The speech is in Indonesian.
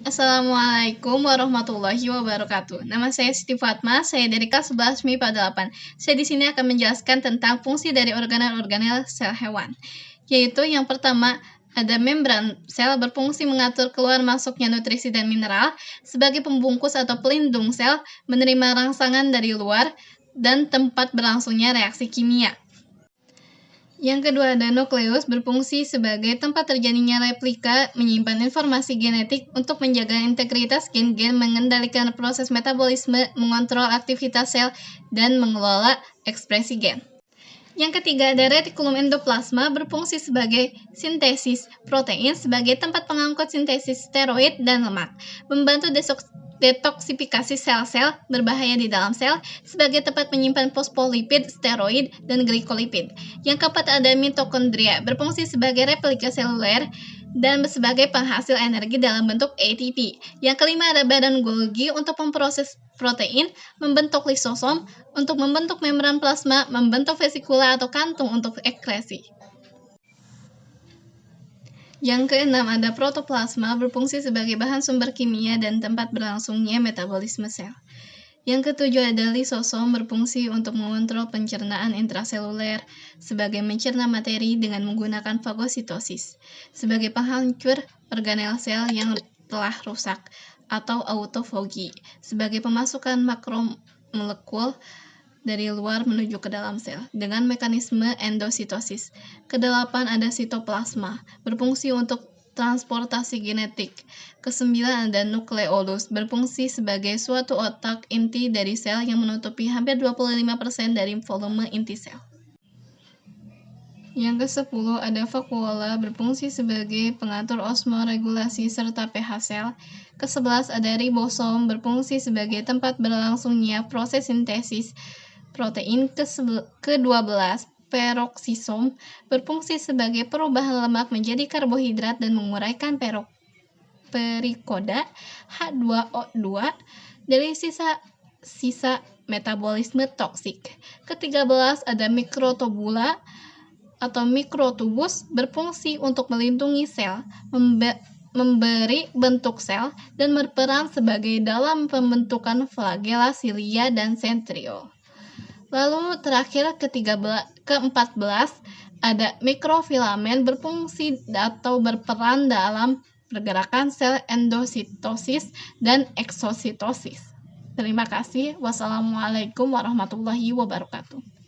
Assalamualaikum warahmatullahi wabarakatuh. Nama saya Siti Fatma, saya dari kelas 11 MIPA 8. Saya di sini akan menjelaskan tentang fungsi dari organel-organel sel hewan. Yaitu yang pertama, ada membran sel berfungsi mengatur keluar masuknya nutrisi dan mineral sebagai pembungkus atau pelindung sel, menerima rangsangan dari luar, dan tempat berlangsungnya reaksi kimia. Yang kedua, ada nukleus berfungsi sebagai tempat terjadinya replika, menyimpan informasi genetik untuk menjaga integritas gen-gen, mengendalikan proses metabolisme, mengontrol aktivitas sel, dan mengelola ekspresi gen. Yang ketiga, ada retikulum endoplasma berfungsi sebagai sintesis protein sebagai tempat pengangkut sintesis steroid dan lemak, membantu detoksifikasi sel-sel berbahaya di dalam sel sebagai tempat menyimpan fosfolipid, steroid, dan glikolipid. Yang keempat, ada mitokondria berfungsi sebagai replika seluler dan sebagai penghasil energi dalam bentuk ATP. Yang kelima, ada badan Golgi untuk memproses protein, membentuk lisosom untuk membentuk membran plasma, membentuk vesikula atau kantung untuk ekskresi. Yang keenam, ada protoplasma berfungsi sebagai bahan sumber kimia dan tempat berlangsungnya metabolisme sel. Yang ketujuh, ada lisosom berfungsi untuk mengontrol pencernaan intraseluler sebagai mencerna materi dengan menggunakan fagositosis sebagai penghancur organel sel yang telah rusak, atau autofagi sebagai pemasukan makromolekul dari luar menuju ke dalam sel dengan mekanisme endositosis. Kedelapan, ada sitoplasma berfungsi untuk transportasi genetik. Kesembilan, ada nukleolus berfungsi sebagai suatu otak inti dari sel yang menutupi hampir 25% dari volume inti sel. Yang ke-10, ada vakuola berfungsi sebagai pengatur osmoregulasi serta pH sel. Ke-11, ada ribosom berfungsi sebagai tempat berlangsungnya proses sintesis protein. Ke-12, peroksisom berfungsi sebagai perubahan lemak menjadi karbohidrat dan menguraikan perikoda H2O2 dari sisa metabolisme toksik. Ke-13, ada mikrotubula atau mikrotubus berfungsi untuk melindungi sel, memberi bentuk sel, dan berperan sebagai dalam pembentukan flagella, cilia, dan centriole. Lalu terakhir ke-14, ada mikrofilamen berfungsi atau berperan dalam pergerakan sel endositosis dan eksositosis. Terima kasih. Wassalamualaikum warahmatullahi wabarakatuh.